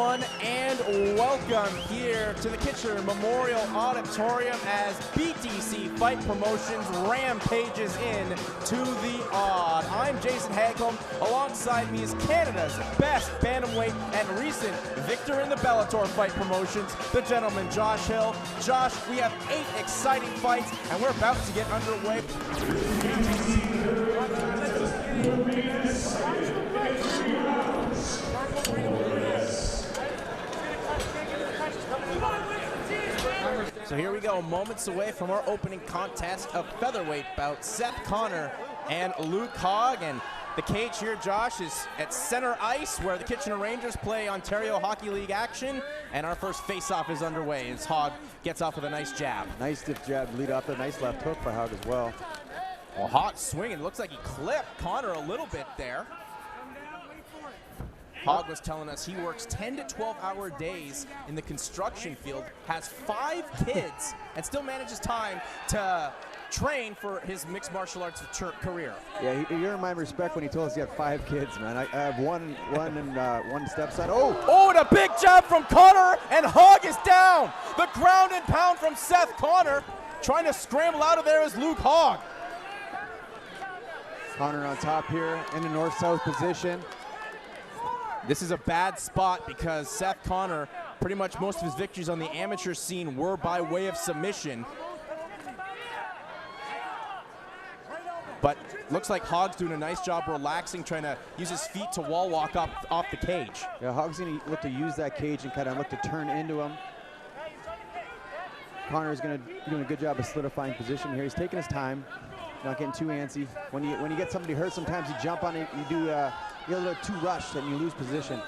everyone, and welcome here to the Kitchener Memorial Auditorium as BTC Fight Promotions rampages in to the odd. I'm Jason Hagholm. Alongside me is Canada's best bantamweight and recent victor in the Bellator Fight Promotions, the gentleman Josh Hill. Josh, we have 8 exciting fights, and we're about to get underway. So here we go, moments away from our opening contest of featherweight bout. Seth Connor and Luke Hogg, and the cage here, Josh, is at center ice where the Kitchener Rangers play Ontario Hockey League action, and our first face-off is underway as Hogg gets off with a nice jab. Nice stiff jab, lead off, a nice left hook by Hogg as well. Well, Hogg swinging, looks like he clipped Connor a little bit there. Hogg was telling us he works 10 to 12-hour days in the construction field, has 5 kids, and still manages time to train for his mixed martial arts career. Yeah, you earn my respect when he told us he had 5 kids, man. I have one stepson. Oh, and a big jab from Connor, and Hogg is down. The ground and pound from Seth Connor. Trying to scramble out of there is Luke Hogg. Connor on top here in the north-south position. This is a bad spot because Seth Connor, pretty much most of his victories on the amateur scene were by way of submission. But looks like Hogg's doing a nice job relaxing, trying to use his feet to wall walk up off the cage. Yeah, Hogg's going to look to use that cage and kind of look to turn into him. Connor's going to be doing a good job of solidifying position here. He's taking his time, not getting too antsy. When you get somebody hurt, sometimes you jump on it, you're a little too rushed and you lose position.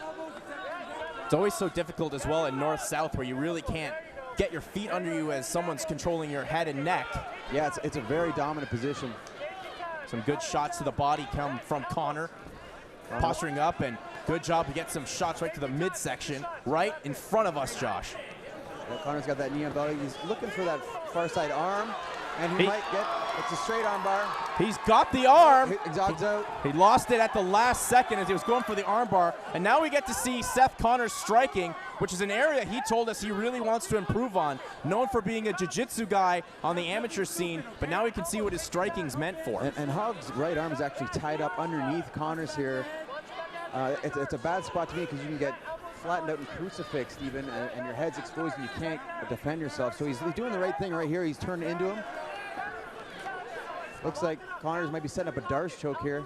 It's always so difficult as well in north-south where you really can't get your feet under you as someone's controlling your head and neck. Yeah, it's a very dominant position. Some good shots to the body come from Connor. Posturing up, and good job to get some shots right to the midsection, right in front of us, Josh. Well, Connor's got that knee on belly. He's looking for that far side arm, and he might get, it's a straight arm bar. He's got the arm. Exotics out. He lost it at the last second as he was going for the arm bar, and now we get to see Seth Connor striking, which is an area he told us he really wants to improve on. Known for being a jiu-jitsu guy on the amateur scene, but now we can see what his striking's meant for. And Hogg's right arm is actually tied up underneath Connor's here. It's a bad spot to me because you can get flattened out and crucifixed even, and your head's exposed and you can't defend yourself. So he's doing the right thing right here. He's turned into him. Looks like Connors might be setting up a Darce choke here.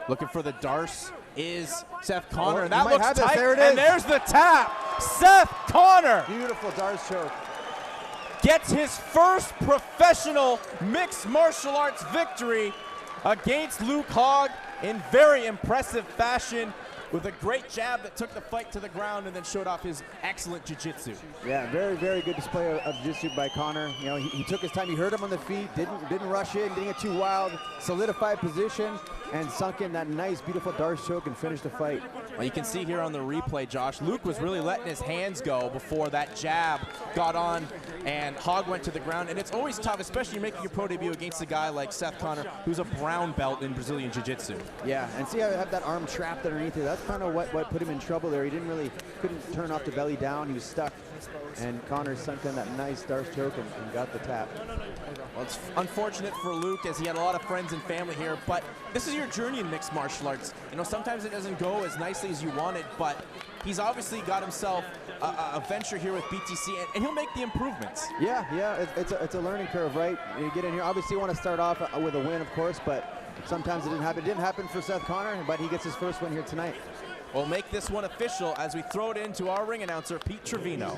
Looking for the Darce is Seth Connor, and that looks tight, there it is. And there's the tap. Seth Connor Beautiful Darce choke. Gets his first professional mixed martial arts victory against Luke Hogg in very impressive fashion, with a great jab that took the fight to the ground and then showed off his excellent jiu-jitsu. Yeah, very, very good display of jiu-jitsu by Connor. You know, he took his time. He heard him on the feet, didn't rush in, didn't get too wild, solidified position, and sunk in that nice, beautiful Darce choke and finished the fight. Well, you can see here on the replay, Josh, Luke was really letting his hands go before that jab got on and Hogg went to the ground. And it's always tough, especially making your pro debut against a guy like Seth Connor, who's a brown belt in Brazilian Jiu-Jitsu. Yeah, and see how I have that arm trapped underneath here. That's kind of what put him in trouble there. He couldn't turn off the belly down. He was stuck. And Connor sunk in that nice Darce choke and got the tap. Well, it's unfortunate for Luke as he had a lot of friends and family here, but this is your journey in mixed martial arts. You know, sometimes it doesn't go as nicely as you wanted, but he's obviously got himself a venture here with BTC, and he'll make the improvements. Yeah, it's a learning curve, right? You get in here, obviously you want to start off with a win, of course, but sometimes it didn't happen. It didn't happen for Seth Connor, but he gets his first win here tonight. We'll make this one official as we throw it into our ring announcer, Pete Trevino.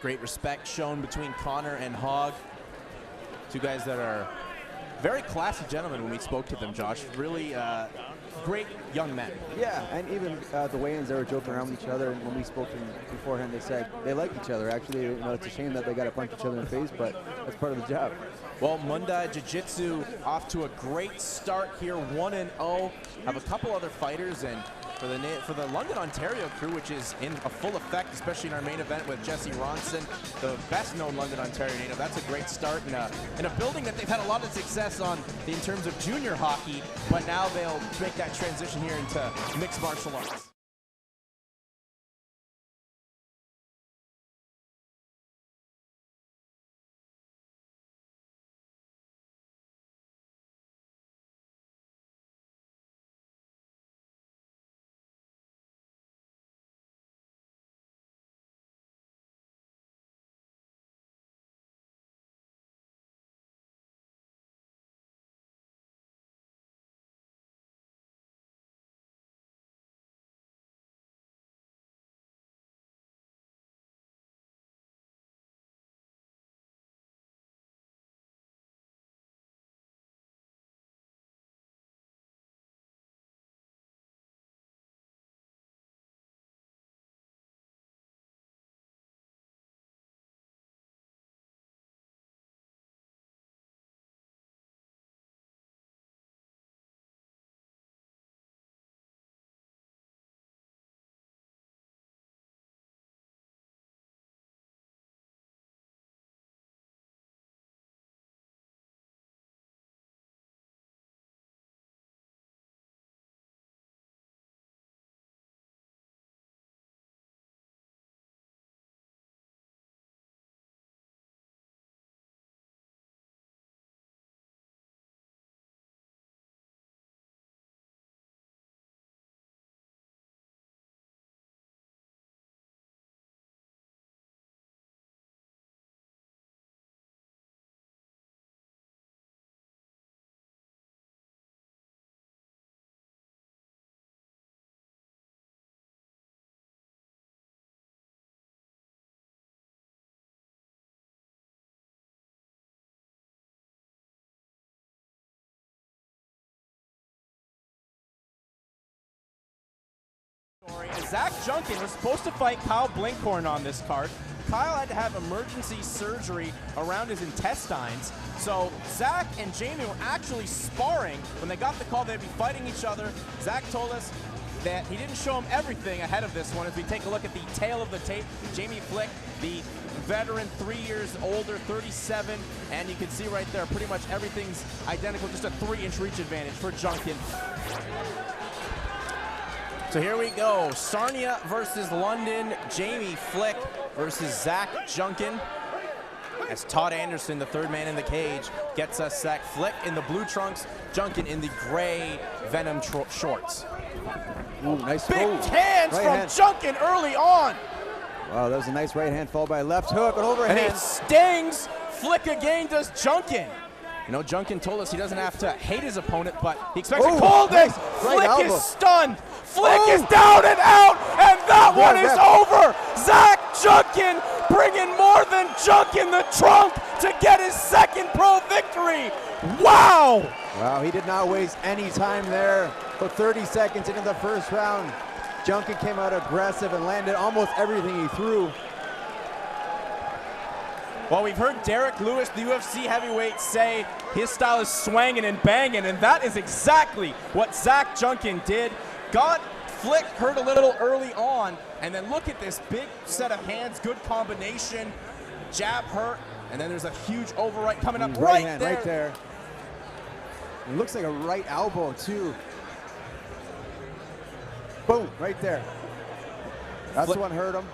Great respect shown between Connor and Hogg. Two guys that are very classy gentlemen when we spoke to them, Josh. Really great young men. Yeah, and even the weigh-ins, they were joking around with each other. And when we spoke to them beforehand, they said they like each other. Actually, you know, it's a shame that they got to punch each other in the face, but that's part of the job. Well, Muay Jiu-Jitsu off to a great start here, 1-0. Have a couple other fighters, and for the London, Ontario crew, which is in a full effect, especially in our main event with Jesse Ronson, the best-known London, Ontario native. That's a great start in a building that they've had a lot of success on in terms of junior hockey, but now they'll make that transition here into mixed martial arts. Zach Junkin was supposed to fight Kyle Blinkhorn on this card. Kyle had to have emergency surgery around his intestines. So Zach and Jamie were actually sparring when they got the call they'd be fighting each other. Zach told us that he didn't show him everything ahead of this one. As we take a look at the tail of the tape, Jamie Flick, the veteran, 3 years older, 37, and you can see right there pretty much everything's identical, just a 3-inch reach advantage for Junkin. So here we go, Sarnia versus London, Jamie Flick versus Zach Junkin. As Todd Anderson, the third man in the cage, gets us Zach Flick in the blue trunks, Junkin in the gray Venom shorts. Ooh, nice big hands right from hand. Junkin early on. Wow, that was a nice right hand followed by a left hook and overhand. And it stings. Flick again does Junkin. You know, Junkin told us he doesn't have to hate his opponent, but he expects a cold. Nice. Flick is stunned. Flick is down and out, and that one is over. Zach Junkin bringing more than junk in the trunk to get his second pro victory. Wow. Wow, he did not waste any time there. For 30 seconds into the first round, Junkin came out aggressive and landed almost everything he threw. Well, we've heard Derek Lewis, the UFC heavyweight, say his style is swanging and banging, and that is exactly what Zach Junkin did. Got Flick hurt a little early on, and then look at this big set of hands, good combination, jab hurt, and then there's a huge overright coming up right hand, there. Right there. It looks like a right elbow, too. Boom, right there. That's the one hurt him.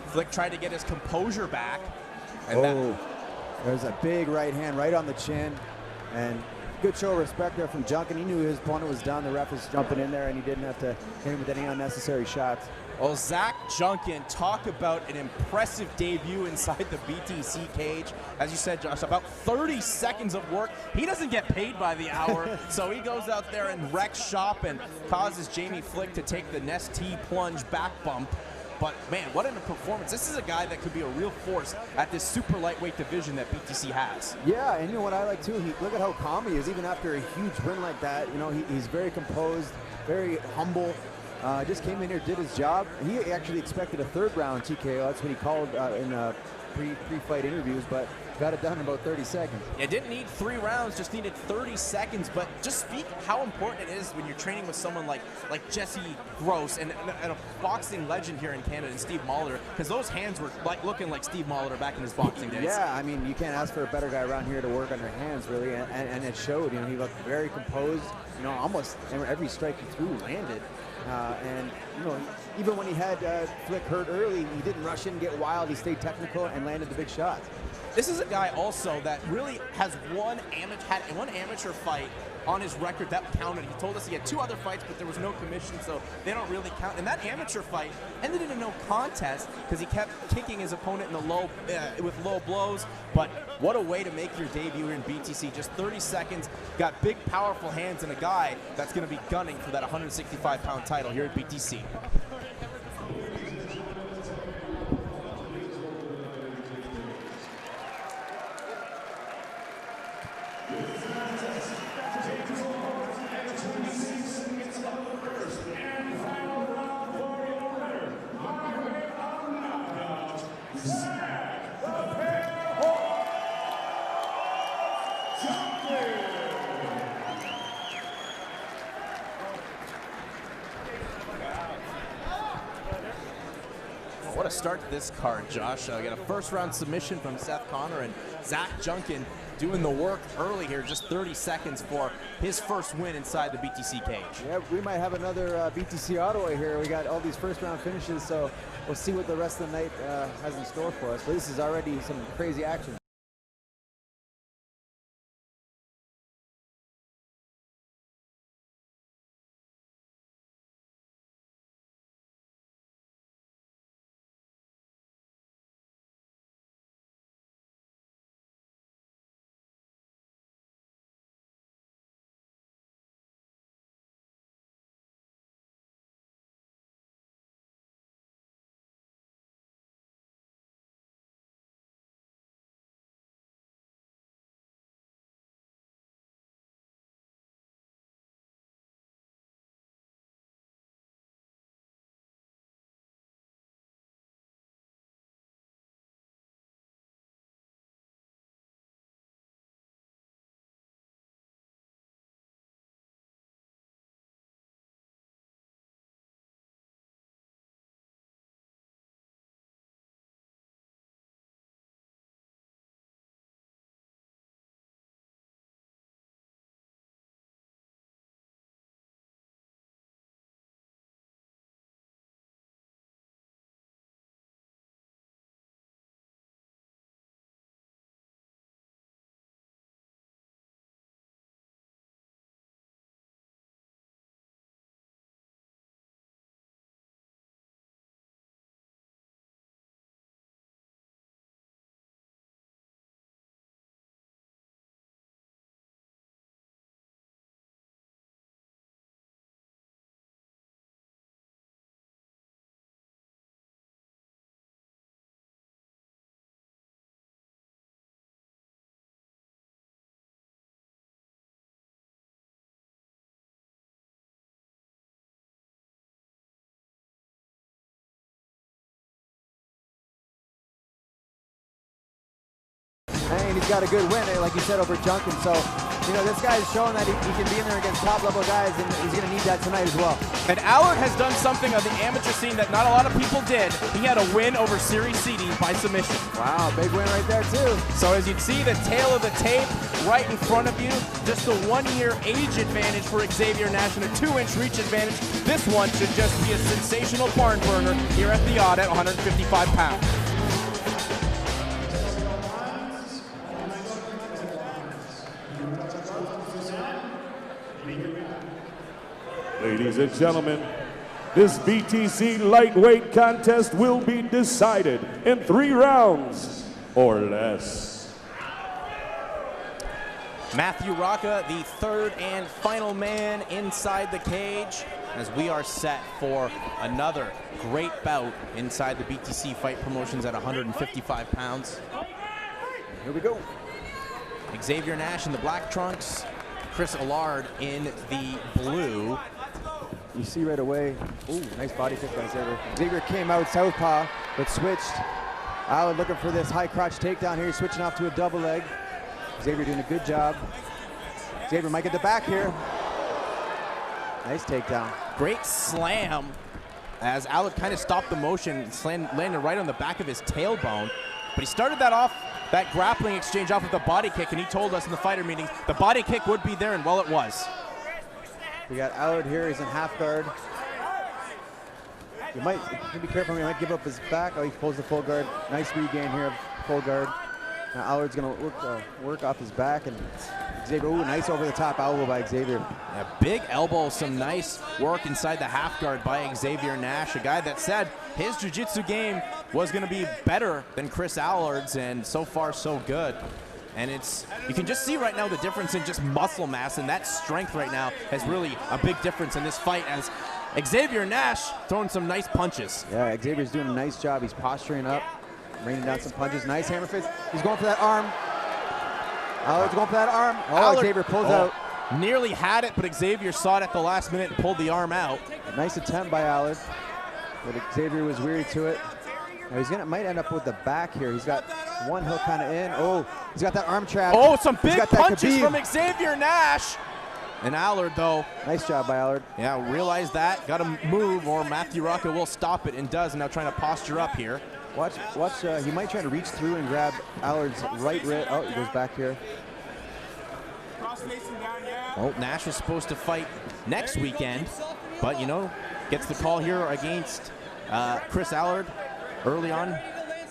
Flick tried to get his composure back. And there's a big right hand right on the chin. And good show of respect there from Junkin. He knew his opponent was done. The ref was jumping in there, and he didn't have to hit him with any unnecessary shots. Well, Zach Junkin, talk about an impressive debut inside the BTC cage. As you said, Josh, about 30 seconds of work. He doesn't get paid by the hour, so he goes out there and wrecks shop and causes Jamie Flick to take the Nest T plunge back bump. But man, what a performance. This is a guy that could be a real force at this super lightweight division that BTC has. Yeah, and you know what I like too? Look at how calm he is, even after a huge win like that. You know, he's very composed. very humble. Just came in here, did his job. He actually expected a third round TKO. That's what he called in pre-fight interviews, but got it done in about 30 seconds. It didn't need 3 rounds, just needed 30 seconds. But just speak how important it is when you're training with someone like Jesse Gross and a boxing legend here in Canada, and Steve Molitor, because those hands were looking like Steve Molitor back in his boxing days. Yeah, I mean, you can't ask for a better guy around here to work on your hands, really, and it showed. You know, he looked very composed. You know, almost every strike he threw landed. And you know, even when he had Flick hurt early, he didn't rush in and get wild. He stayed technical and landed the big shots. This is a guy also that really has one amateur fight on his record that counted. He told us he had 2 other fights, but there was no commission, so they don't really count. And that amateur fight ended in a no contest because he kept kicking his opponent in the with low blows. But what a way to make your debut here in BTC. Just 30 seconds, got big, powerful hands, and a guy that's going to be gunning for that 165-pound title here at BTC. What a start to this card, Josh. We got a first-round submission from Seth Connor, and Zach Junkin doing the work early here, just 30 seconds for his first win inside the BTC cage. Yeah, we might have another BTC Ottawa here. We got all these first-round finishes, so we'll see what the rest of the night has in store for us. But this is already some crazy action. And he's got a good win, like you said, over Junkin. So, you know, this guy's showing that he can be in there against top-level guys, and he's going to need that tonight as well. And Allard has done something on the amateur scene that not a lot of people did. He had a win over Series CD by submission. Wow, big win right there, too. So as you see the tail of the tape right in front of you, just a 1-year age advantage for Xavier Nash and a 2-inch reach advantage. This one should just be a sensational barn burner here at the Odd at 155 pounds. Ladies and gentlemen, this BTC lightweight contest will be decided in 3 rounds or less. Matthew Rocca, the third and final man inside the cage, as we are set for another great bout inside the BTC Fight Promotions at 155 pounds. Here we go. Xavier Nash in the black trunks, Chris Allard in the blue. you see right away. Ooh, nice body kick by Xavier. Xavier came out southpaw, but switched. Allard looking for this high crotch takedown here. He's switching off to a double leg. Xavier doing a good job. Xavier might get the back here. Nice takedown. Great slam as Allard kind of stopped the motion, landed right on the back of his tailbone. But he started that off, that grappling exchange off with a body kick, and he told us in the fighter meetings the body kick would be there, and well, it was. We got Allard here. He's in half guard. You might be careful. He might give up his back. Oh, he pulls the full guard. Nice regain here of full guard. Now Allard's going to work off his back, and Xavier, ooh, nice over the top elbow by Xavier. A big elbow, some nice work inside the half guard by Xavier Nash, a guy that said his jiu-jitsu game was going to be better than Chris Allard's, and so far so good. And you can just see right now the difference in just muscle mass, and that strength right now has really a big difference in this fight as Xavier Nash throwing some nice punches. Yeah, Xavier's doing a nice job. He's posturing up, raining down some punches. Nice hammer fist. He's going for that arm. Allard's going for that arm. Oh, Allard, Xavier pulls out. Nearly had it, but Xavier saw it at the last minute and pulled the arm out. A nice attempt by Allard, but Xavier was weary to it. Now might end up with the back here. He's got one hook kind of in. Oh, he's got that arm trap. Oh, some big punches from Xavier Nash. And Allard, though. Nice job by Allard. Yeah, realized that. Got to move, or Matthew Rocca will stop it, and does. And now trying to posture up here. Watch. He might try to reach through and grab Allard's right wrist. Oh, he goes back here. Oh, Nash was supposed to fight next weekend, but, gets the call here against Chris Allard early on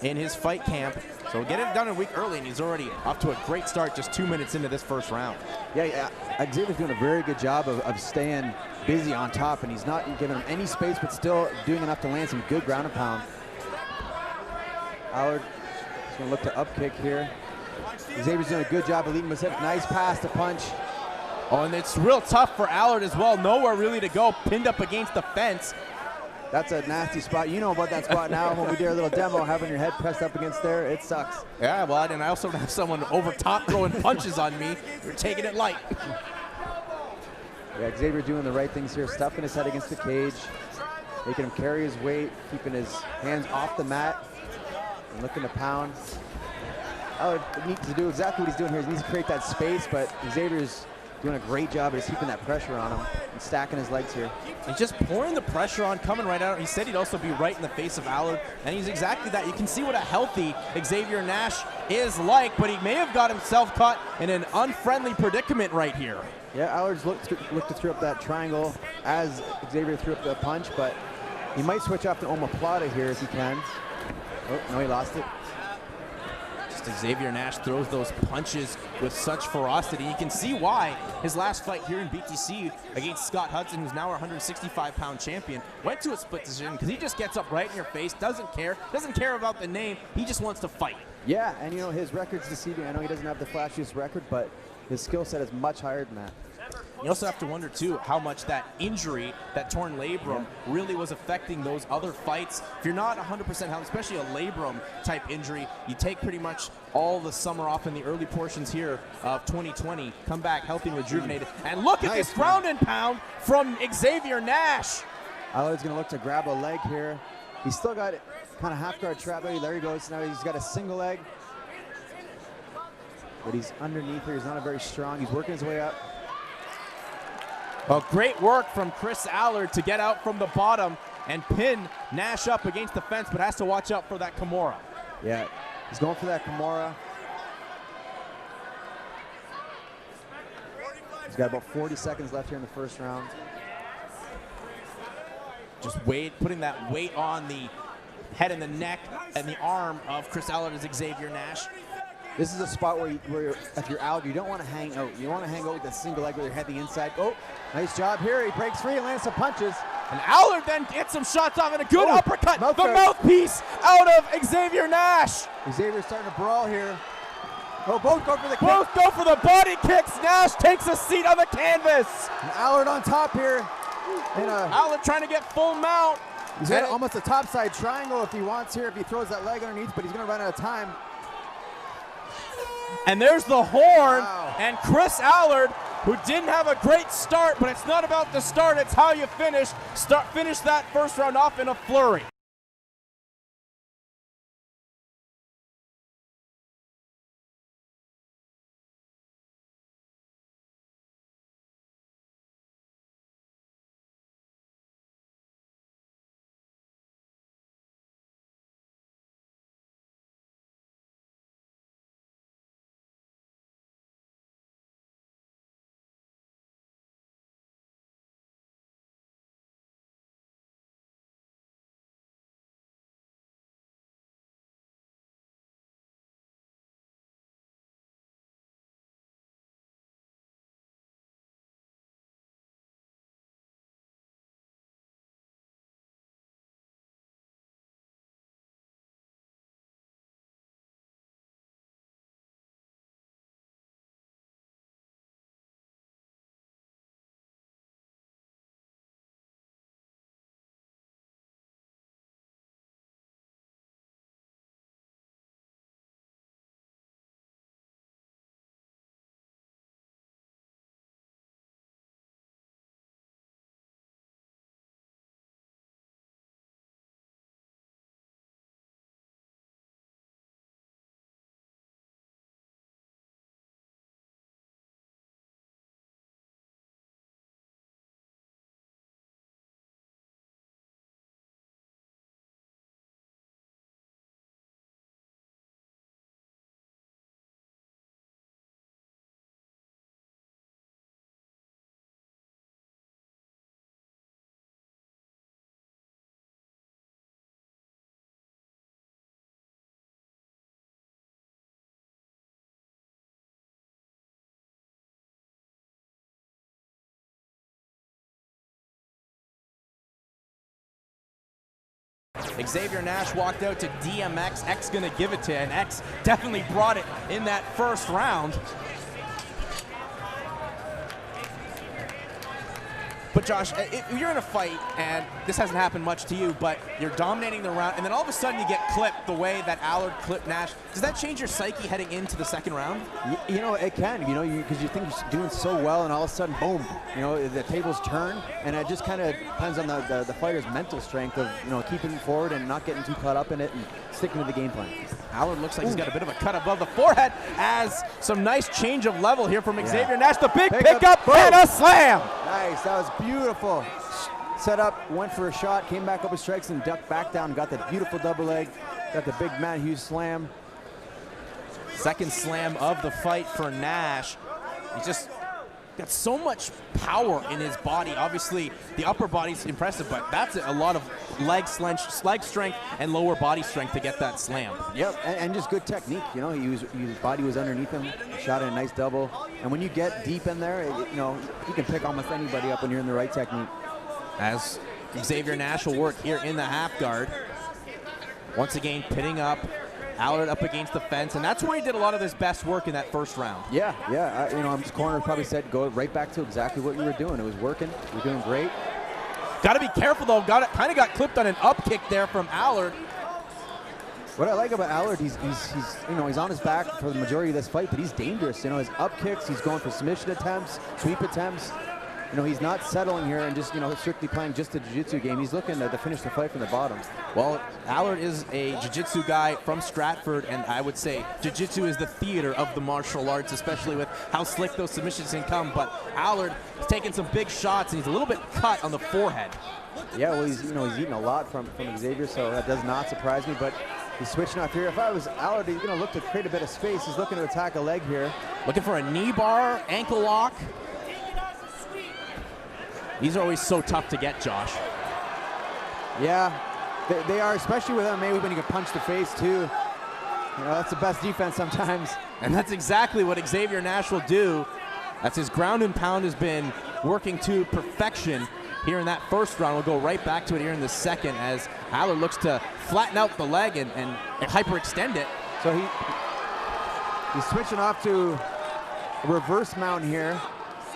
in his fight camp. So get it done a week early, and he's already off to a great start just 2 minutes into this first round. Yeah, Xavier's doing a very good job of staying busy on top, and he's not giving him any space, but still doing enough to land some good ground and pound. Allard is going to look to up kick here. Xavier's doing a good job of leading with hip. Nice pass to punch. Oh, and it's real tough for Allard as well. Nowhere really to go, pinned up against the fence. That's a nasty spot. You know about that spot now. When we did our little demo, having your head pressed up against there, it sucks. Yeah, well, and I also have someone over top throwing punches on me. You're taking it light. Yeah, Xavier doing the right things here, stuffing his head against the cage, making him carry his weight, keeping his hands off the mat, and looking to pound. Allard needs to do exactly what he's doing here. He needs to create that space, but Xavier's doing a great job of keeping that pressure on him and stacking his legs here. He's just pouring the pressure on, coming right out. He said he'd also be right in the face of Allard, and he's exactly that. You can see what a healthy Xavier Nash is like, but he may have got himself caught in an unfriendly predicament right here. Yeah, Allard's looked to throw up that triangle as Xavier threw up the punch, but he might switch off to omoplata here if he can. Oh, no, he lost it. Xavier Nash throws those punches with such ferocity. You can see why his last fight here in BTC against Scott Hudson, who's now our 165-pound champion, went to a split decision because he just gets up right in your face, doesn't care about the name, he just wants to fight. Yeah, and his record's deceiving. I know he doesn't have the flashiest record, but his skill set is much higher than that. You also have to wonder, too, how much that injury, that torn labrum, really was affecting those other fights. If you're not 100% healthy, especially a labrum-type injury, you take pretty much all the summer off in the early portions here of 2020, come back healthy and rejuvenated. And look at this ground and pound from Xavier Nash. Allard's going to look to grab a leg here. He's still got kind of half-guard trap. There he goes. Now he's got a single leg. But he's underneath here. He's not very strong. He's working his way up. Well, great work from Chris Allard to get out from the bottom and pin Nash up against the fence, but has to watch out for that Kimura. Yeah, he's going for that Kimura. He's got about 40 seconds left here in the first round. Just putting that weight on the head and the neck and the arm of Chris Allard as Xavier Nash. This is a spot where if you're Allard, you don't want to hang out. You want to hang out with a single leg with your head the inside. Oh, nice job here. He breaks free and lands some punches. And Allard then gets some shots off and a good uppercut. The mouthpiece out of Xavier Nash. Xavier's starting to brawl here. Oh, both go for the kick. Both go for the body kicks. Nash takes a seat on the canvas. And Allard on top here. Allard trying to get full mount. He's at almost a topside triangle if he wants here, if he throws that leg underneath, but he's going to run out of time. And there's the horn, and Chris Allard who didn't have a great start, but it's not about the start, it's how you finish. Finish that first round off in a flurry. Xavier Nash walked out to DMX. X gonna give it to him, and X definitely brought it in that first round. But Josh, if you're in a fight, and this hasn't happened much to you, but you're dominating the round, and then all of a sudden you get clipped the way that Allard clipped Nash, does that change your psyche heading into the second round? You know, it can, you know, because you think you're doing so well, and all of a sudden, boom, you know, the tables turn, and it just kind of depends on the fighter's mental strength of, you know, keeping forward and not getting too caught up in it and sticking to the game plan. Allard looks like he's got a bit of a cut above the forehead, as some nice change of level here from Xavier Nash. The big pickup and a slam. Nice, that was beautiful. Set up, went for a shot, came back up with strikes and ducked back down. Got that beautiful double leg, got the big Matt Hughes slam. Second slam of the fight for Nash. He just got so much power in his body. Obviously, the upper body's impressive, but that's a lot of leg strength and lower body strength to get that slam. Yep, and just good technique. You know, his body was underneath him, shot in a nice double. And when you get deep in there, you know, you can pick almost anybody up when you're in the right technique. As Xavier Nash will work here in the half guard. Once again, pitting up. Allard up against the fence, and that's where he did a lot of his best work in that first round. Yeah. You know, his corner probably said, go right back to exactly what you were doing. It was working. You're doing great. Got to be careful, though. Kind of got clipped on an up kick there from Allard. What I like about Allard, he's you know, he's on his back for the majority of this fight, but he's dangerous. You know, his up kicks, he's going for submission attempts, sweep attempts. You know, he's not settling here and just, you know, strictly playing just a jiu-jitsu game. He's looking to finish the fight from the bottom. Well, Allard is a jiu-jitsu guy from Stratford, and I would say jiu-jitsu is the theater of the martial arts, especially with how slick those submissions can come. But Allard is taking some big shots, and he's a little bit cut on the forehead. Yeah, well, he's eating a lot from Xavier, so that does not surprise me. But he's switching off here. If I was Allard, he's going to look to create a bit of space. He's looking to attack a leg here. Looking for a knee bar, ankle lock. These are always so tough to get, Josh. Yeah, they are, especially with MMA when you can punch the face too. You know, that's the best defense sometimes. And that's exactly what Xavier Nash will do. That's his ground and pound has been working to perfection here in that first round. We'll go right back to it here in the second as Allard looks to flatten out the leg and hyperextend it. So he's switching off to a reverse mount here.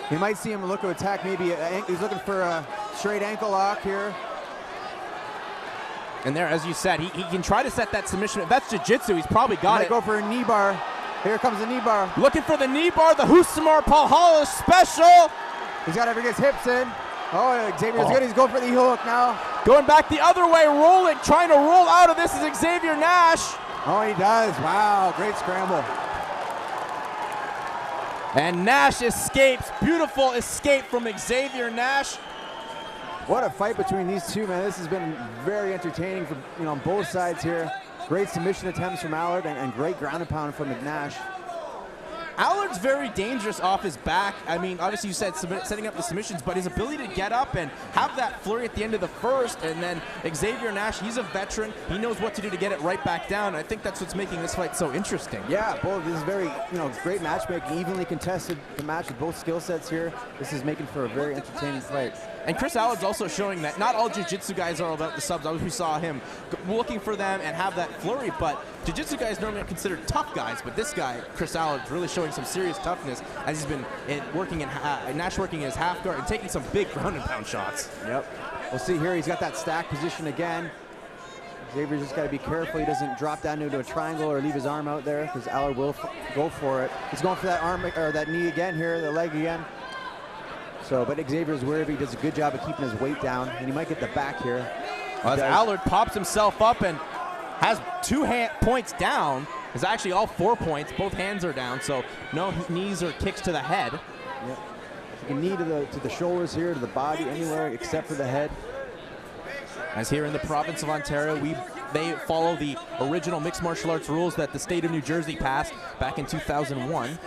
You might see him look to attack, maybe he's looking for a straight ankle lock here. And there, as you said, he can try to set that submission. If that's jiu-jitsu, he's probably got it. Go for a knee bar. Here comes the knee bar. Looking for the knee bar, the Husamar Palhala special. He's got to bring his hips in. Oh, Xavier's good. He's going for the heel hook now. Going back the other way, rolling, trying to roll out of this is Xavier Nash. Oh, he does. Wow, great scramble. And Nash escapes. Beautiful escape from Xavier Nash. What a fight between these two, man. This has been very entertaining for, on both sides here. Great submission attempts from Allard and great ground and pound from McNash. Allard's very dangerous off his back. I mean, obviously you said setting up the submissions, but his ability to get up and have that flurry at the end of the first, and then Xavier Nash, he's a veteran. He knows what to do to get it right back down. I think that's what's making this fight so interesting. Yeah, both. This is very, great matchmaking, evenly contested the match with both skill sets here. This is making for a very entertaining fight. And Chris Allard's also showing that not all jiu-jitsu guys are about the subs. Obviously, we saw him looking for them and have that flurry, but jiu-jitsu guys normally are considered tough guys, but this guy, Chris Allard's really showing some serious toughness as he's been working in Nash working in his half guard and taking some big ground and pound shots. Yep. We'll see here. He's got that stack position again. Xavier's just got to be careful he doesn't drop down into a triangle or leave his arm out there, because Allard will go for it. He's going for that arm or that knee again here, the leg again. So, but Xavier's wary. He does a good job of keeping his weight down, and he might get the back here. As Allard pops himself up and has 2 points down. It's actually all 4 points. Both hands are down, so no knees or kicks to the head. Yep. You can knee to the shoulders here, to the body, anywhere except for the head. As here in the province of Ontario, they follow the original mixed martial arts rules that the state of New Jersey passed back in 2001.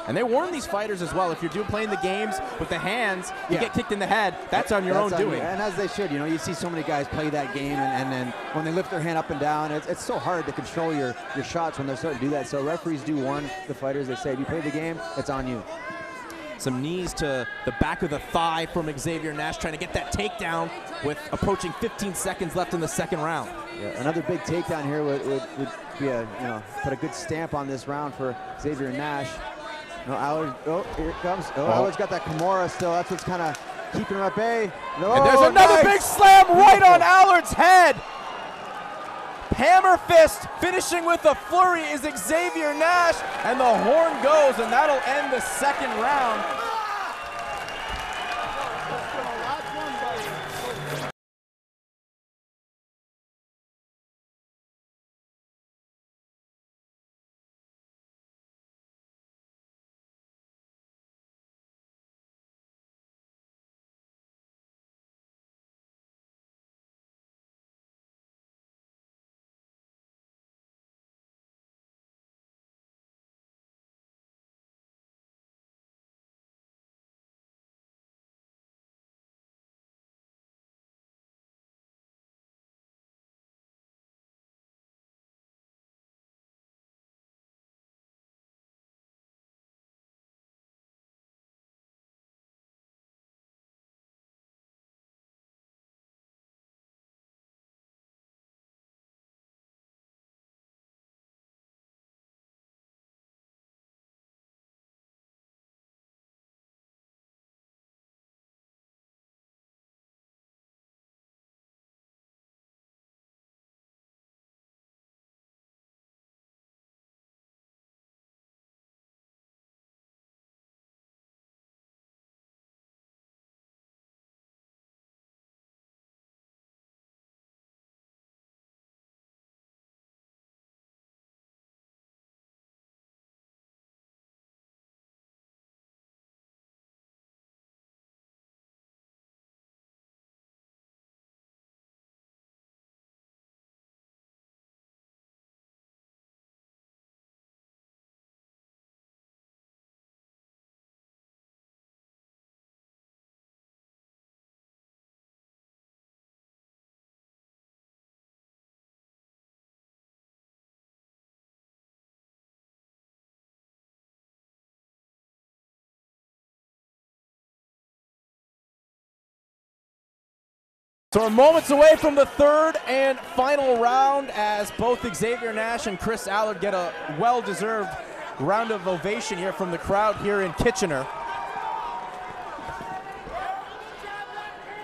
And they warn these fighters as well, if you're playing the games with the hands, you get kicked in the head, that's on your own doing. And as they should, you see so many guys play that game, and then when they lift their hand up and down, it's so hard to control your shots when they're starting to do that. So referees do warn the fighters. They say, if you play the game, it's on you. Some knees to the back of the thigh from Xavier Nash, trying to get that takedown with approaching 15 seconds left in the second round. Yeah, another big takedown here would be put a good stamp on this round for Xavier Nash. No, Allard, here it comes. Allard's got that Kimura still. That's what's kind of keeping him at bay. And there's another big slam right on Allard's head. Hammer fist finishing with a flurry is Xavier Nash, and the horn goes, and that'll end the second round. So we're moments away from the third and final round as both Xavier Nash and Chris Allard get a well-deserved round of ovation here from the crowd here in Kitchener.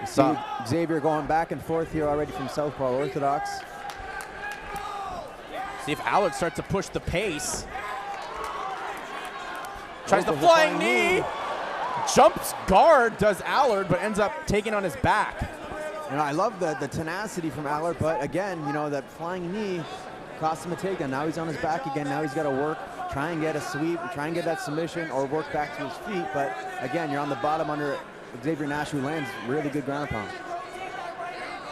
You see Xavier going back and forth here already from Southpaw Orthodox. See if Allard starts to push the pace. Tries the flying knee. Jumps guard, does Allard, but ends up taking on his back. You know, I love the tenacity from Allard, but again, you know, that flying knee cost him a takedown. Now he's on his back again. Now he's got to work, try and get a sweep, try and get that submission, or work back to his feet. But again, you're on the bottom under Xavier Nash, who lands really good ground and pound.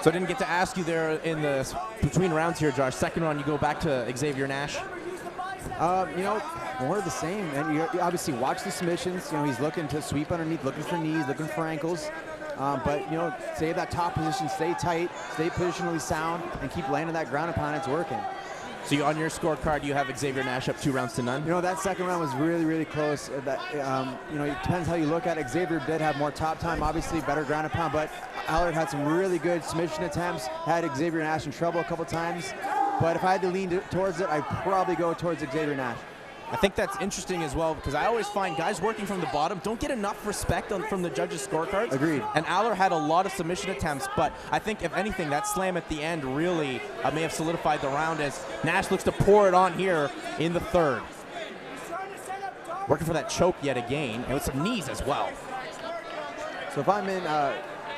So I didn't get to ask you there in the between rounds here, Josh. Second round, you go back to Xavier Nash. You know, more of the same. And you obviously watch the submissions. You know, he's looking to sweep underneath, looking for knees, looking for ankles. But, you know, stay that top position, stay tight, stay positionally sound, and keep landing that ground and pound. It's working. So on your scorecard, you have Xavier Nash up 2-0. You know, that second round was really, really close. You know, it depends how you look at it. Xavier did have more top time, obviously, better ground and pound, but Allard had some really good submission attempts, had Xavier Nash in trouble a couple times. But if I had to lean towards it, I'd probably go towards Xavier Nash. I think that's interesting as well, because I always find guys working from the bottom don't get enough respect from the judges' scorecards. Agreed. And Allard had a lot of submission attempts, but I think, if anything, that slam at the end really may have solidified the round as Nash looks to pour it on here in the third. Working for that choke yet again, and with some knees as well. So if I'm in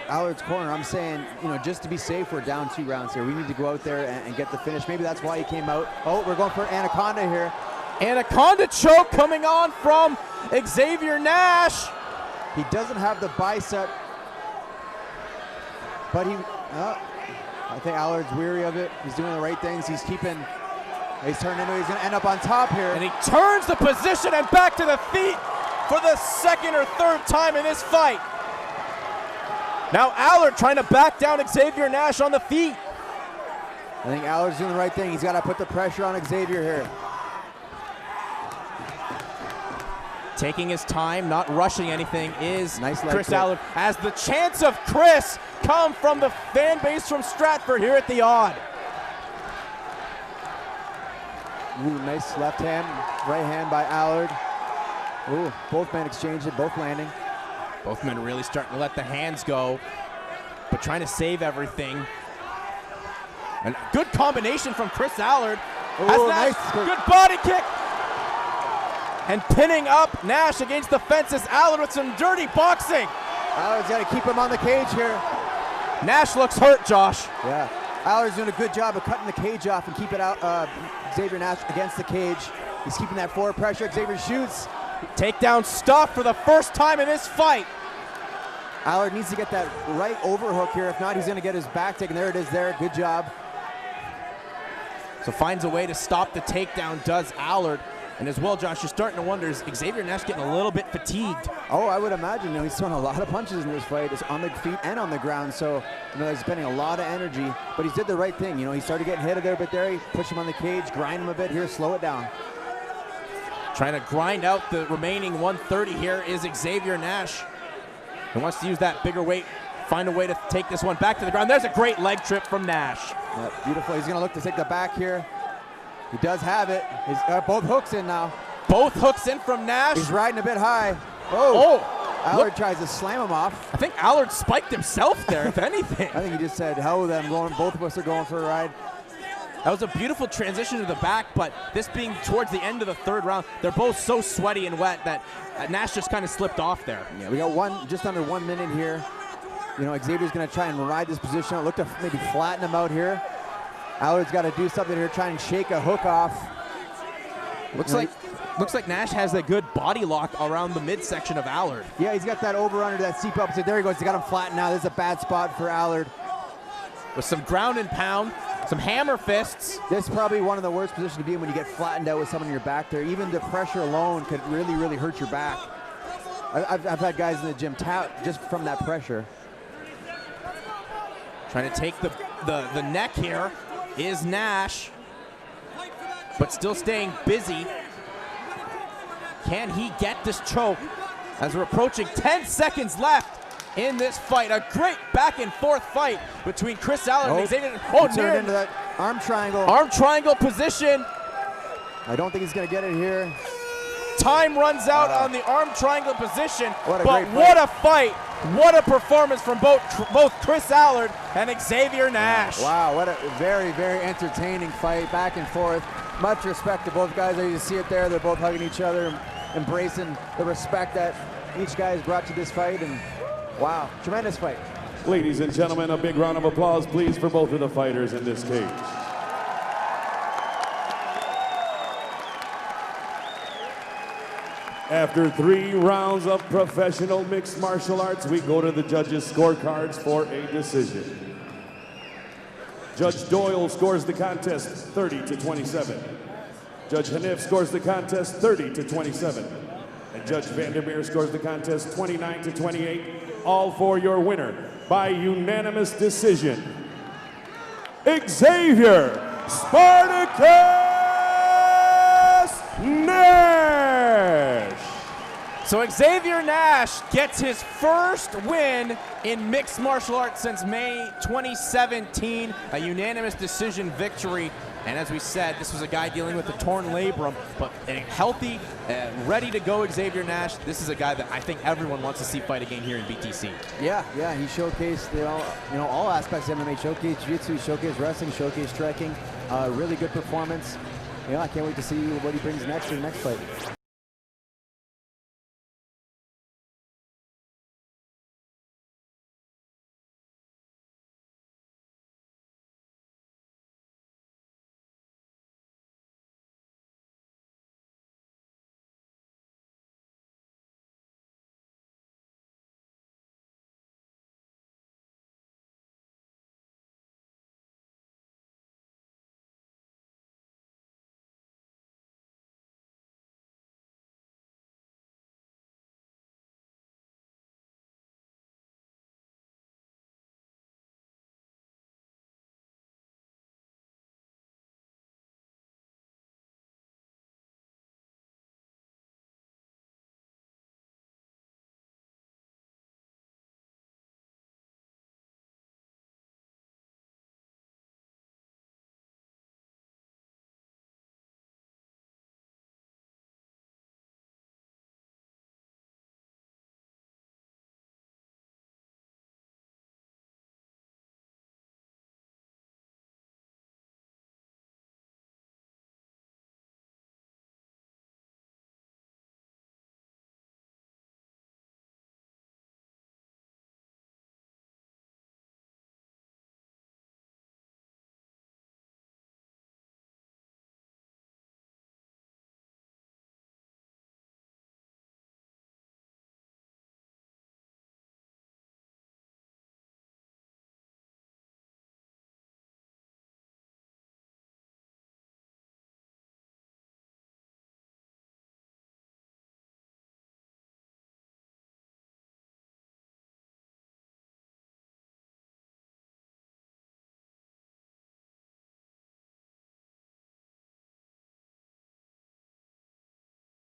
Allard's corner, I'm saying, you know, just to be safe, we're down 2 rounds here. We need to go out there and get the finish. Maybe that's why he came out. Oh, we're going for Anaconda here. Anaconda choke coming on from Xavier Nash. He doesn't have the bicep, but I think Allard's weary of it. He's doing the right things. He's turning into, he's gonna end up on top here. And he turns the position and back to the feet for the second or third time in this fight. Now Allard trying to back down Xavier Nash on the feet. I think Allard's doing the right thing. He's got to put the pressure on Xavier here. Taking his time, not rushing anything, is nice leg Chris kick. Allard. As the chants of Chris come from the fan base from Stratford here at the Odd. Ooh, nice left hand, right hand by Allard. Ooh, both men exchanged it, both landing. Both men really starting to let the hands go, but trying to save everything. And good combination from Chris Allard. Ooh, Nash, nice. good body kick. And pinning up Nash against the fences. Allard with some dirty boxing. Allard's got to keep him on the cage here. Nash looks hurt, Josh. Yeah, Allard's doing a good job of cutting the cage off and keep it out. Xavier Nash against the cage. He's keeping that forward pressure. Xavier shoots. Takedown stuff for the first time in this fight. Allard needs to get that right overhook here. If not, he's going to get his back taken. There it is there. Good job. So finds a way to stop the takedown, does Allard. And as well, Josh, you're starting to wonder, is Xavier Nash getting a little bit fatigued? Oh, I would imagine. You know, he's throwing a lot of punches in this fight. It's on the feet and on the ground. So, you know, he's spending a lot of energy. But he did the right thing. You know, he started getting hit a little bit there. He pushed him on the cage, grind him a bit here, slow it down. Trying to grind out the remaining 130 here is Xavier Nash. He wants to use that bigger weight, find a way to take this one back to the ground. There's a great leg trip from Nash. Yeah, beautiful. He's going to look to take the back here. He does have it. He's both hooks in now. Both hooks in from Nash. He's riding a bit high. Allard tries to slam him off. I think Allard spiked himself there, if anything. I think he just said, hell with them. Both of us are going for a ride. That was a beautiful transition to the back, but this being towards the end of the third round, they're both so sweaty and wet that Nash just kind of slipped off there. Yeah, we got just under 1 minute here. You know, Xavier's going to try and ride this position. Look to maybe flatten him out here. Allard's got to do something here, try and shake a hook off. Looks like Nash has a good body lock around the midsection of Allard. Yeah, he's got that over under that seatbelt. So there he goes. He got him flattened now. This is a bad spot for Allard. With some ground and pound, some hammer fists. This is probably one of the worst positions to be in when you get flattened out with someone in your back there. Even the pressure alone could really, really hurt your back. I've had guys in the gym tap just from that pressure. Trying to take the neck here is Nash, but still staying busy. Can he get this choke as we're approaching 10 seconds left in this fight? A great back and forth fight between Chris Allard and Xavier. Turned into that arm triangle. Arm triangle position. I don't think he's going to get it here. Time runs out on the arm triangle position, what a fight. What a performance from both Chris Allard and Xavier Nash. Wow, what a very, very entertaining fight, back and forth. Much respect to both guys. You see it there. They're both hugging each other. embracing the respect that each guy has brought to this fight, and wow, tremendous fight. Ladies and gentlemen, a big round of applause, please, for both of the fighters in this cage. After 3 rounds of professional mixed martial arts, we go to the judges' scorecards for a decision. Judge Doyle scores the contest 30-27. Judge Hanif scores the contest 30-27. And Judge Vandermeer scores the contest 29-28. All for your winner by unanimous decision, Xavier Spartacus Nash. So Xavier Nash gets his first win in mixed martial arts since May 2017, a unanimous decision victory. And as we said, this was a guy dealing with a torn labrum, but a healthy, ready to go Xavier Nash. This is a guy that I think everyone wants to see fight again here in BTC. Yeah, he showcased all aspects of MMA. Showcased jiu-jitsu, showcased wrestling, showcased striking. Really good performance. I can't wait to see what he brings next in the next fight.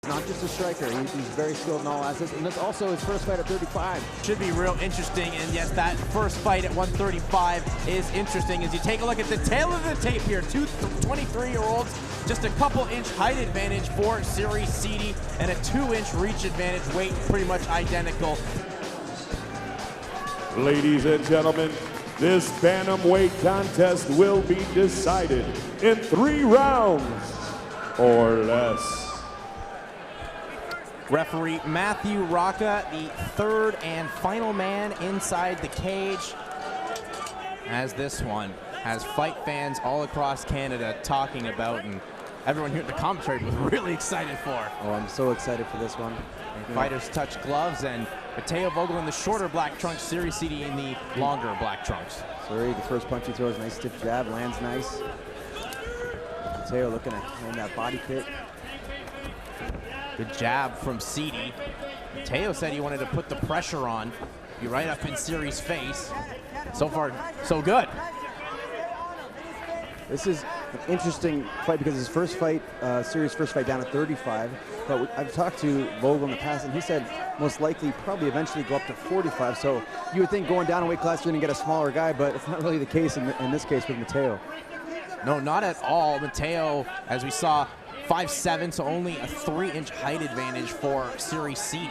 Not just a striker, he's very skilled in all aspects, and that's also his first fight at 35. Should be real interesting, and yes, that first fight at 135 is interesting. As you take a look at the tail of the tape here, two 23-year-olds, just a couple inch height advantage for Series CD, and a 2-inch reach advantage, weight pretty much identical. Ladies and gentlemen, this bantamweight contest will be decided in 3 rounds or less. Referee Matthew Rocca, the third and final man inside the cage, as this one has fight fans all across Canada talking about, and everyone here at the commentary was really excited for. Oh, I'm so excited for this one. Fighters touch gloves, and Mateo Vogel in the shorter black trunks, Series CD in the longer black trunks. Sorry, the first punch he throws, nice stiff jab, lands nice. Mateo looking at that body kick. Good jab from CD. Mateo said he wanted to put the pressure on, be right up in Siri's face. So far, so good. This is an interesting fight because his first fight, Siri's first fight down at 35. But I've talked to Vogel in the past, and he said most likely probably eventually go up to 45. So you would think going down a weight class you're going to get a smaller guy, but it's not really the case in this case with Mateo. No, not at all. Mateo, as we saw, 5'7", so only a 3-inch height advantage for Series CD.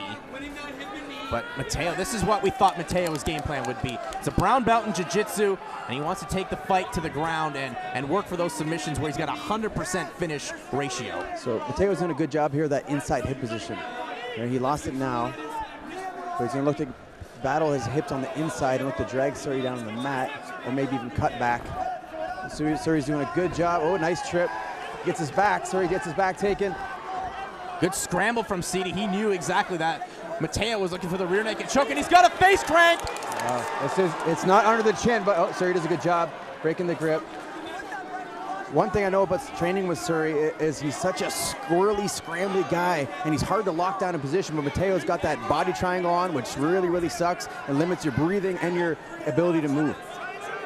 But Mateo, this is what we thought Mateo's game plan would be. It's a brown belt in jiu-jitsu, and he wants to take the fight to the ground and work for those submissions where he's got a 100% finish ratio. So Mateo's doing a good job here, that inside hip position. He lost it now, but he's going to look to battle his hips on the inside and look to drag Suri down on the mat, or maybe even cut back. Suri's doing a good job. Oh, nice trip. Gets his back. Suri gets his back taken. Good scramble from Sidi. He knew exactly that. Mateo was looking for the rear naked choke, and he's got a face crank. It's not under the chin, but Suri does a good job breaking the grip. One thing I know about training with Suri is he's such a squirrely, scrambly guy, and he's hard to lock down in position, but Mateo's got that body triangle on, which really, really sucks and limits your breathing and your ability to move.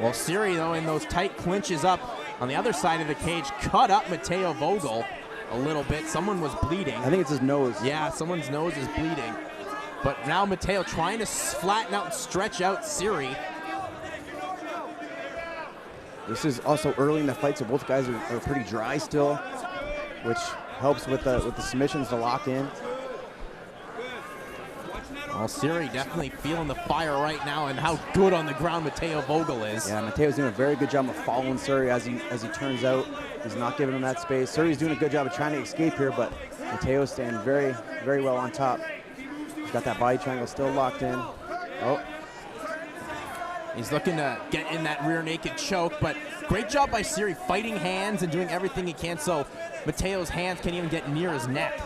Well, Suri, though, in those tight clinches up on the other side of the cage, cut up Mateo Vogel a little bit. Someone was bleeding. I think it's his nose. Yeah, someone's nose is bleeding. But now Mateo trying to flatten out and stretch out Suri. This is also early in the fight, so both guys are pretty dry still, which helps with the submissions to lock in. Well, Suri definitely feeling the fire right now, and how good on the ground Mateo Vogel is. Yeah, Mateo's doing a very good job of following Suri as he turns out. He's not giving him that space. Suri's doing a good job of trying to escape here, but Mateo's staying very, very well on top. He's got that body triangle still locked in. Oh. He's looking to get in that rear naked choke, but great job by Suri fighting hands and doing everything he can so Mateo's hands can't even get near his neck.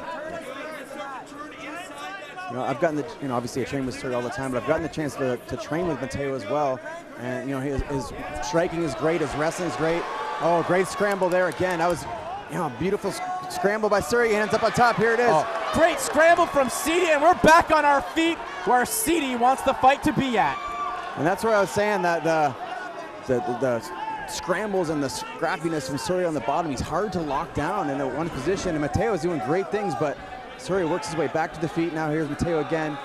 You know, I've gotten obviously I train with Suri all the time, but I've gotten the chance to train with Mateo as well. And, you know, his striking is great, his wrestling is great. Oh, great scramble there again. That was, you know, a beautiful scramble by Suri. He ends up on top. Here it is. Oh, great scramble from Sidi, and we're back on our feet where Sidi wants the fight to be at. And that's where I was saying that the scrambles and the scrappiness from Suri on the bottom, he's hard to lock down in that one position. And Mateo is doing great things, but Suri works his way back to the feet. Now here's Mateo again,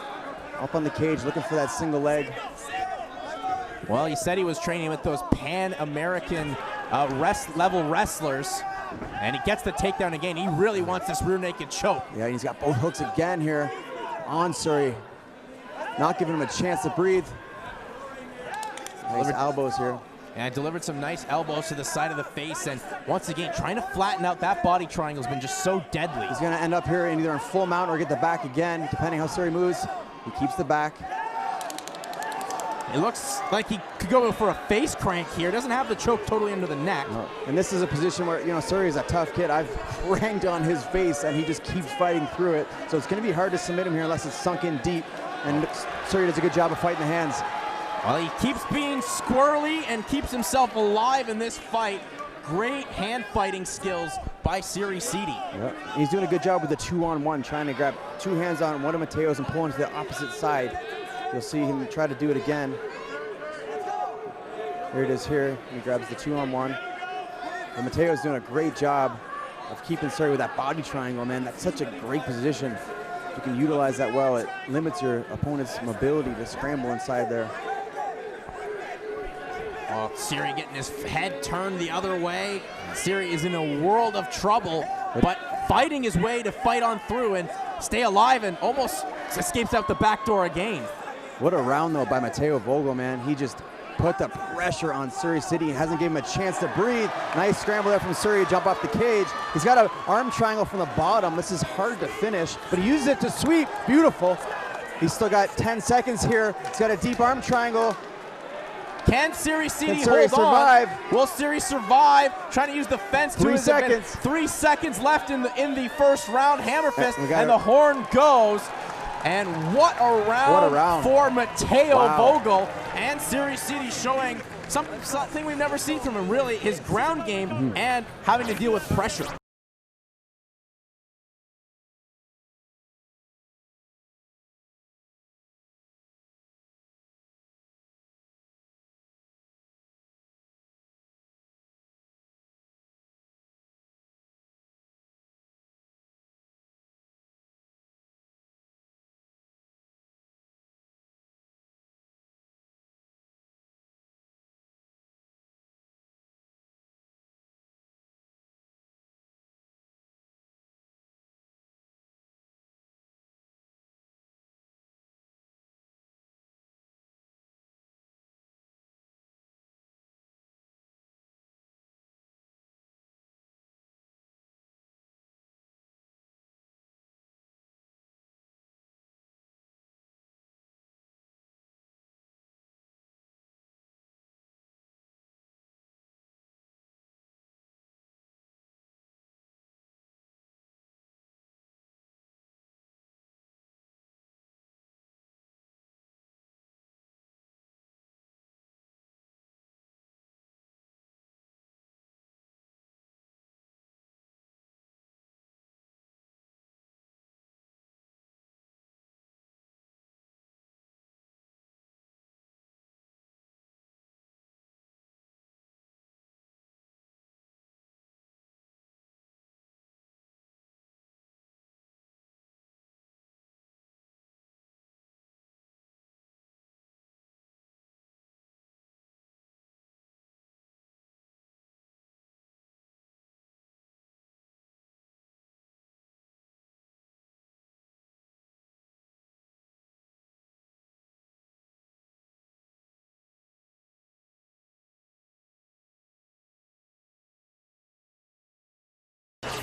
up on the cage, looking for that single leg. Well, he said he was training with those Pan-American level wrestlers, and he gets the takedown again. He really wants this rear naked choke. Yeah, he's got both hooks again here on Suri, not giving him a chance to breathe. Nice elbows here. And delivered some nice elbows to the side of the face, and once again trying to flatten out that body triangle has been just so deadly. He's going to end up here either in full mount or get the back again, depending how Suri moves. He keeps the back. It looks like he could go for a face crank here. Doesn't have the choke totally under the neck. No. And this is a position where, you know, Suri is a tough kid. I've cranked on his face, and he just keeps fighting through it. So it's going to be hard to submit him here unless it's sunk in deep. And Suri does a good job of fighting the hands. Well, he keeps being squirrely and keeps himself alive in this fight. Great hand fighting skills by Suri Sidi. Yep. He's doing a good job with the 2-on-1, trying to grab two hands on one of Mateo's and pull him to the opposite side. You'll see him try to do it again. Here it is here. He grabs the 2-on-1. And Mateo's doing a great job of keeping Suri with that body triangle, man. That's such a great position. If you can utilize that well, it limits your opponent's mobility to scramble inside there. Well, Suri getting his head turned the other way. Suri is in a world of trouble, but fighting his way to fight on through and stay alive, and almost escapes out the back door again. What a round, though, by Mateo Vogel, man. He just put the pressure on Suri Sidi and hasn't given him a chance to breathe. Nice scramble there from Suri to jump off the cage. He's got an arm triangle from the bottom. This is hard to finish, but he uses it to sweep. Beautiful. He's still got 10 seconds here. He's got a deep arm triangle. Can Suri Sidi hold survive? On? Will Suri survive? Trying to use the fence to his advantage. 3 seconds left in the first round. Hammer fist, and the horn goes. And what a round for Mateo Vogel, and Suri Sidi showing something we've never seen from him, really, his ground game and having to deal with pressure.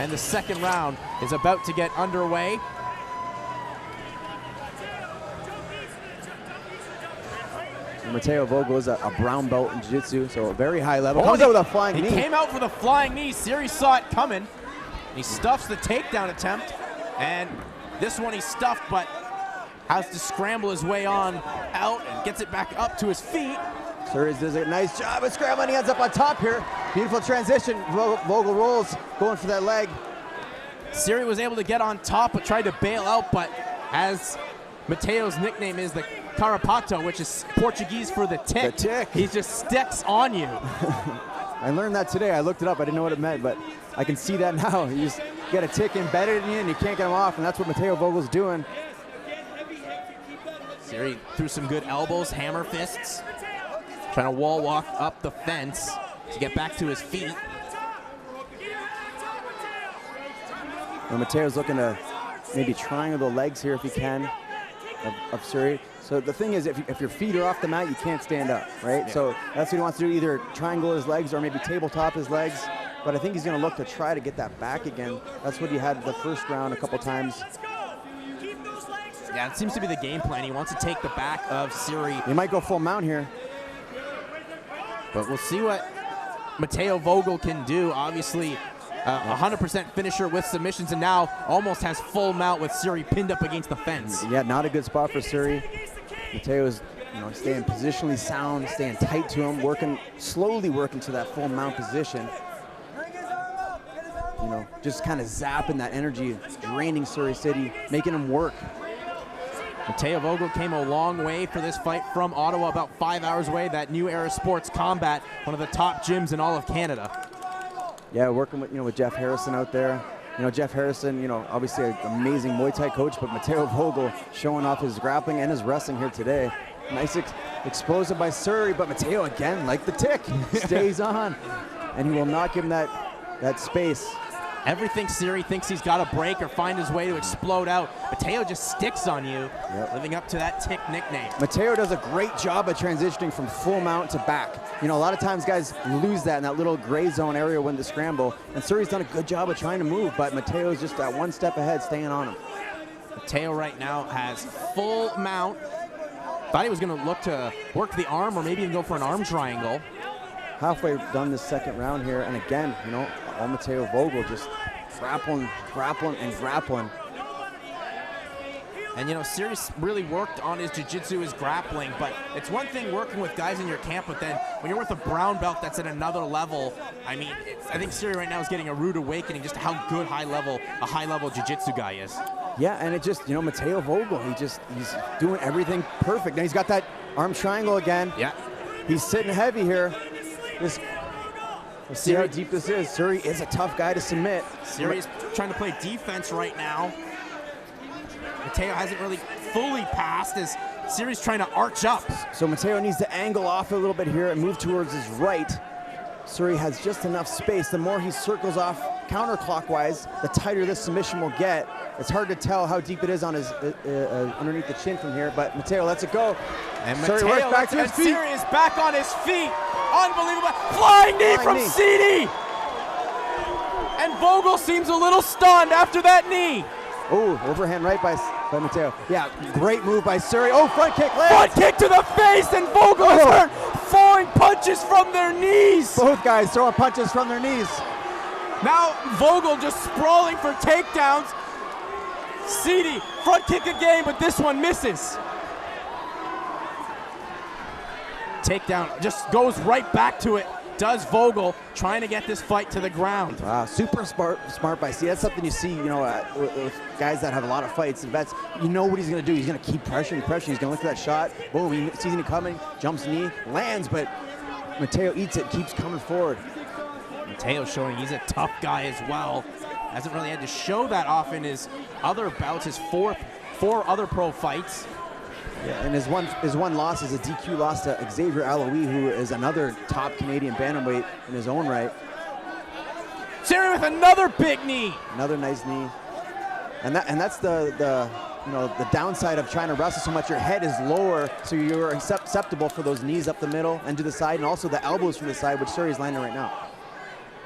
and the second round is about to get underway. Mateo Vogel is a brown belt in jiu-jitsu, so a very high level. Oh, Comes out with a flying knee. He came out for the flying knee. Siri saw it coming. He stuffs the takedown attempt, and this one he stuffed, but has to scramble his way on out and gets it back up to his feet. Siri does a nice job of scrambling. He ends up on top here. Beautiful transition. Vogel rolls, going for that leg. Siri was able to get on top, but tried to bail out, but as Mateo's nickname is the Carapato, which is Portuguese for the tick. The tick. He just sticks on you. I learned that today. I looked it up. I didn't know what it meant, but I can see that now. You just get a tick embedded in you, and you can't get him off, and that's what Mateo Vogel's doing. Siri threw some good elbows, hammer fists, trying to wall walk up the fence to get back to his feet. And Mateo's looking to maybe triangle the legs here if he can of Suri. So the thing is, if your feet are off the mat, you can't stand up, right? Yeah. So that's what he wants to do, either triangle his legs or maybe tabletop his legs. But I think he's going to look to try to get that back again. That's what he had the first round a couple times. Yeah, it seems to be the game plan. He wants to take the back of Siri. He might go full mount here. But we'll see what Mateo Vogel can do. Obviously, 100% finisher with submissions, and now almost has full mount with Siri pinned up against the fence. Yeah, not a good spot for Suri. Mateo's, staying positionally sound, staying tight to him, slowly working to that full mount position. Just kind of zapping that energy, draining Surrey City, making him work. Mateo Vogel came a long way for this fight from Ottawa, about 5 hours away. That New Era Sports Combat, one of the top gyms in all of Canada. Yeah, working with Jeff Harrison out there. Jeff Harrison, obviously an amazing Muay Thai coach, but Mateo Vogel showing off his grappling and his wrestling here today. Nice explosive by Surrey, but Mateo again, like the tick, stays on, and he will not give him that space. Everything Siri thinks he's got to break or find his way to explode out. Mateo just sticks on you, living up to that tick nickname. Mateo does a great job of transitioning from full mount to back. A lot of times guys lose that in that little gray zone area when they scramble, and Suri's done a good job of trying to move, but Mateo's just that one step ahead, staying on him. Mateo right now has full mount. Thought he was going to look to work the arm or maybe even go for an arm triangle. Halfway done this second round here, and again, all Mateo Vogel just grappling, and grappling. And Siri's really worked on his jiu-jitsu, his grappling, but it's one thing working with guys in your camp, but then when you're with a brown belt that's at another level, I think Siri right now is getting a rude awakening just how good a high-level jiu-jitsu guy is. Yeah, and it just, Mateo Vogel, he's doing everything perfect. Now he's got that arm triangle again. Yeah. He's sitting heavy here. Let's see how deep this is. Suri is a tough guy to submit. Siri's trying to play defense right now. Mateo hasn't really fully passed as Siri's trying to arch up. So Mateo needs to angle off a little bit here and move towards his right. Suri has just enough space. The more he circles off counterclockwise, the tighter this submission will get. It's hard to tell how deep it is on his underneath the chin from here, but Mateo lets it go. And Suri works back to his feet. Siri is back on his feet. Unbelievable. Flying knee from CD. And Vogel seems a little stunned after that knee. Oh, overhand right by Mateo. Yeah, great move by Suri. Oh, front kick lands. Front kick to the face, and Vogel is hurt. Throwing punches from their knees. Both guys throwing punches from their knees. Now Vogel just sprawling for takedowns. CD, front kick again, but this one misses. Takedown just goes right back to it. Does Vogel, trying to get this fight to the ground. Wow, super smart by C. That's something you see, with guys that have a lot of fights and vets. You know what he's going to do. He's going to keep pressuring. He's going to look for that shot. Boom, he sees it coming, jumps knee, lands, but Mateo eats it, keeps coming forward. Mateo showing he's a tough guy as well. Hasn't really had to show that off in his other bouts, his four other pro fights. Yeah, and his one loss is a DQ loss to Xavier Aloui, who is another top Canadian bantamweight in his own right. Siri with another big knee. Another nice knee. And that's the downside of trying to wrestle so much. Your head is lower, so you're susceptible for those knees up the middle and to the side, and also the elbows from the side, which Suri's landing right now.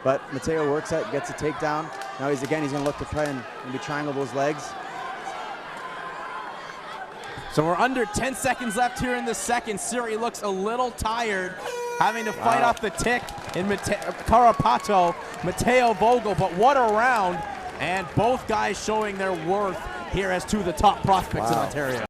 but Mateo works it, gets a takedown. Now he's going to look to try and maybe triangle those legs. So we're under 10 seconds left here in the second. Siri looks a little tired, having to fight off the tick in Carapato, Mateo Vogel, but what a round, and both guys showing their worth here as two of the top prospects in Ontario.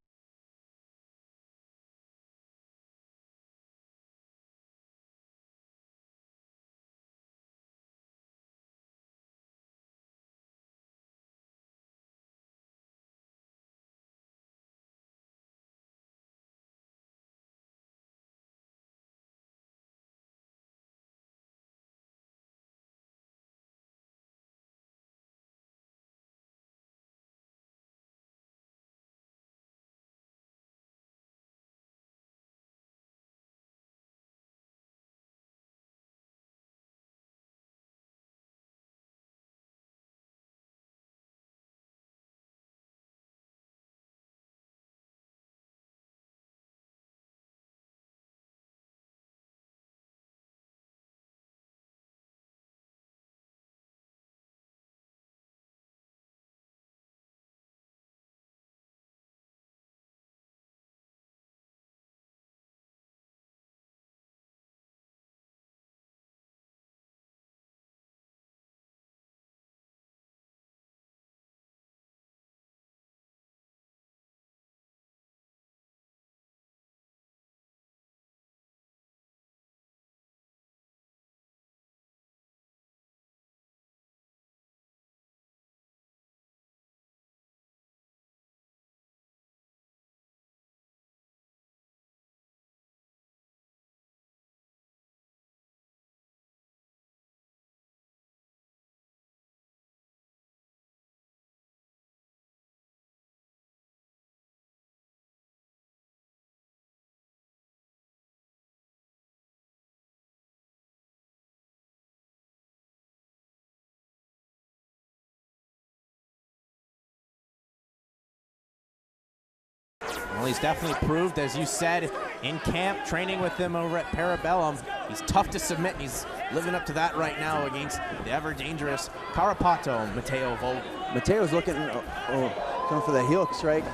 Well, he's definitely proved, as you said, in camp, training with them over at Parabellum. He's tough to submit, and he's living up to that right now against the ever-dangerous Carapato, Mateo Vogel. Mateo's looking, going for the heel strike.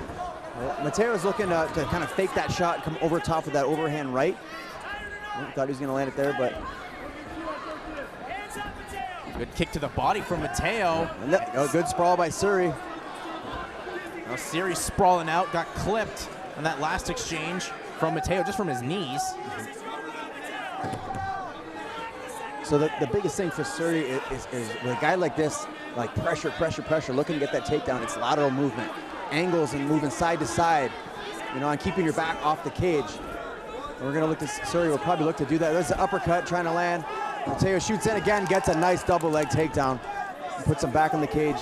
Mateo's looking to kind of fake that shot, come over top of that overhand right. Thought he was going to land it there, but... Good kick to the body from Mateo. Good sprawl by Suri. Now Siri sprawling out, got clipped on that last exchange from Mateo, just from his knees. So the biggest thing for Suri is with a guy like this, like pressure, looking to get that takedown. It's lateral movement, angles and moving side to side, you know, and keeping your back off the cage. And we're gonna look to, Suri will probably look to do that. There's an uppercut trying to land. Mateo shoots in again, gets a nice double leg takedown, and puts him back on the cage.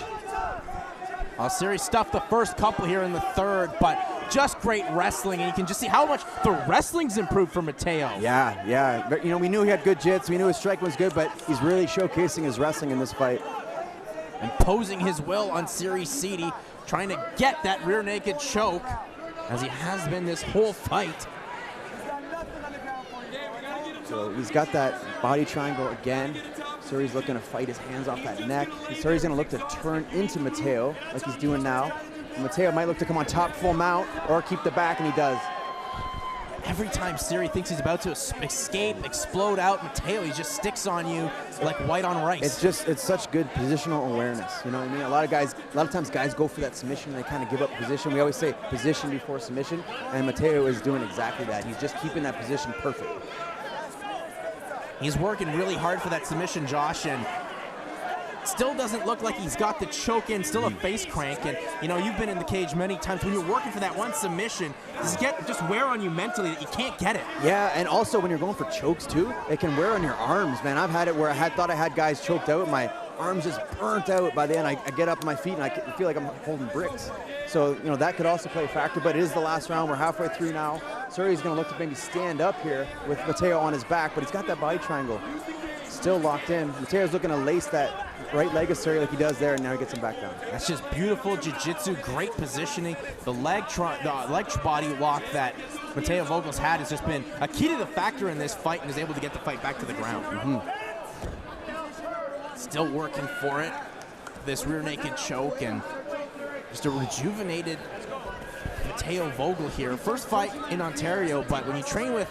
Siri stuffed the first couple here in the third, but just great wrestling, and you can just see how much the wrestling's improved for Mateo. Yeah. But, you know, we knew he had good jits, we knew his striking was good, but he's really showcasing his wrestling in this fight. Imposing his will on Siri Seedy, trying to get that rear naked choke, as he has been this whole fight. So he's got that body triangle again. Suri's looking to fight his hands off that neck. Suri's going to look to turn into Mateo, like he's doing now. And Mateo might look to come on top full mount or keep the back, and he does. Every time Siri thinks he's about to escape, explode out, Mateo, he just sticks on you like white on rice. It's such good positional awareness. You know what I mean? A lot of times guys go for that submission and they kind of give up position. We always say position before submission, and Mateo is doing exactly that. He's just keeping that position perfect. He's working really hard for that submission, Josh, and still doesn't look like he's got the choke in, still a face crank. And, you know, you've been in the cage many times. When you're working for that one submission, just wear on you mentally that you can't get it. Yeah, and also when you're going for chokes, too, it can wear on your arms, man. I've had it where thought I had guys choked out. My arms just burnt out by the end. I get up on my feet, and I feel like I'm holding bricks. So, you know, that could also play a factor, but it is the last round. We're halfway through now. Suri's going to look to maybe stand up here with Mateo on his back, but he's got that body triangle still locked in. Mateo's looking to lace that right leg of Suri like he does there, and now he gets him back down. That's just beautiful jiu-jitsu, great positioning. The leg body lock that Mateo Vogel's had has just been a key to the factor in this fight, and is able to get the fight back to the ground. Still working for it. This rear naked choke, and just a rejuvenated Matteo Vogel here. First fight in Ontario, but when you train with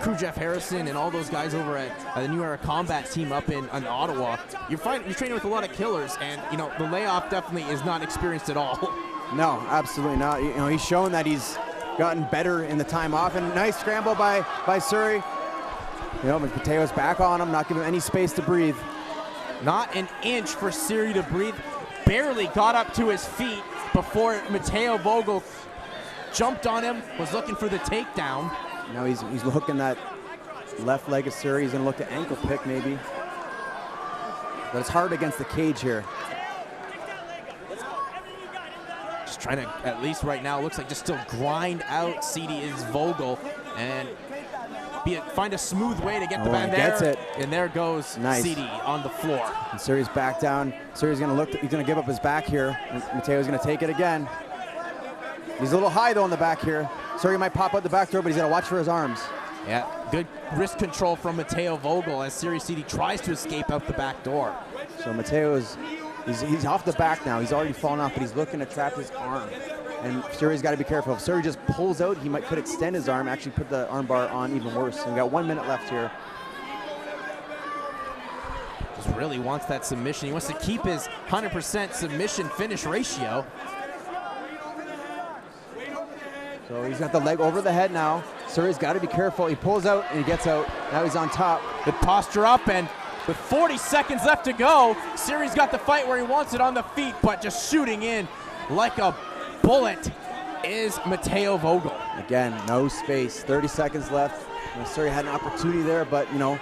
crew Jeff Harrison and all those guys over at the New Era Combat team up in Ottawa, you're training with a lot of killers, and you know the layoff definitely is not experienced at all. No, absolutely not. You know, he's shown that he's gotten better in the time off, and nice scramble by Surrey. You know, Matteo's back on him, not giving him any space to breathe. Not an inch for Surrey to breathe. Barely got up to his feet before Matteo Vogel jumped on him, was looking for the takedown. Now he's hooking that left leg of Surrey. He's gonna look to ankle pick maybe. But it's hard against the cage here. Just trying to, at least right now, looks like just still grind out CD is Vogel and find a smooth way to get the band there. Gets it. And there goes CD on the floor. And Surrey's back down. Surrey's gonna he's gonna give up his back here. And Matteo's gonna take it again. He's a little high though in the back here. Surrey might pop out the back door, but he's gotta watch for his arms. Yeah, good wrist control from Matteo Vogel as Surrey CD tries to escape out the back door. So Matteo's, he's off the back now. He's already fallen off, but he's looking to trap his arm. And Surrey's got to be careful. If Surrey just pulls out, he could extend his arm, actually put the arm bar on even worse. And we got 1 minute left here. Just really wants that submission. He wants to keep his 100% submission finish ratio. So he's got the leg over the head now. Surrey's got to be careful. He pulls out and he gets out. Now he's on top. Good posture up, and with 40 seconds left to go, Surrey's got the fight where he wants it on the feet, but just shooting in like a bullet is Matteo Vogel. Again, no space. 30 seconds left. You know, Surrey had an opportunity there, but you know,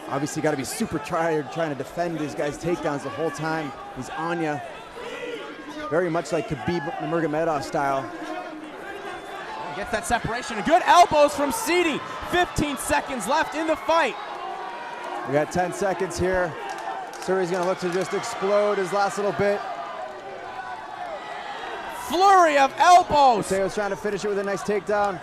obviously got to be super tired trying to defend these guys' takedowns the whole time. He's on ya. Very much like Khabib Nurmagomedov style. Gets that separation. Good elbows from CD. 15 seconds left in the fight. We got 10 seconds here. Surrey's gonna look to just explode his last little bit. Flurry of elbows. Matteo's trying to finish it with a nice takedown.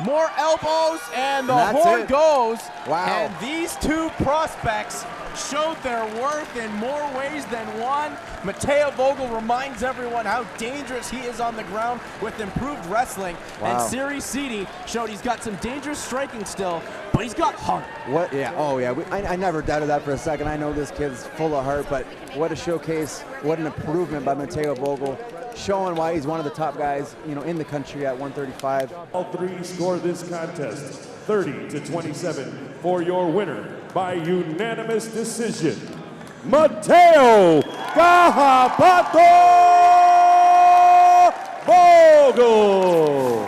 More elbows, and the horn goes. Wow. And these two prospects showed their worth in more ways than one. Matteo Vogel reminds everyone how dangerous he is on the ground with improved wrestling. Wow. And Surrey CD showed he's got some dangerous striking still, but he's got heart. What? Yeah. Oh, yeah. I never doubted that for a second. I know this kid's full of heart, but what a showcase! What an improvement by Matteo Vogel, showing why he's one of the top guys, you know, in the country at 135. All three score this contest 30-27 for your winner by unanimous decision, Matteo Vogel.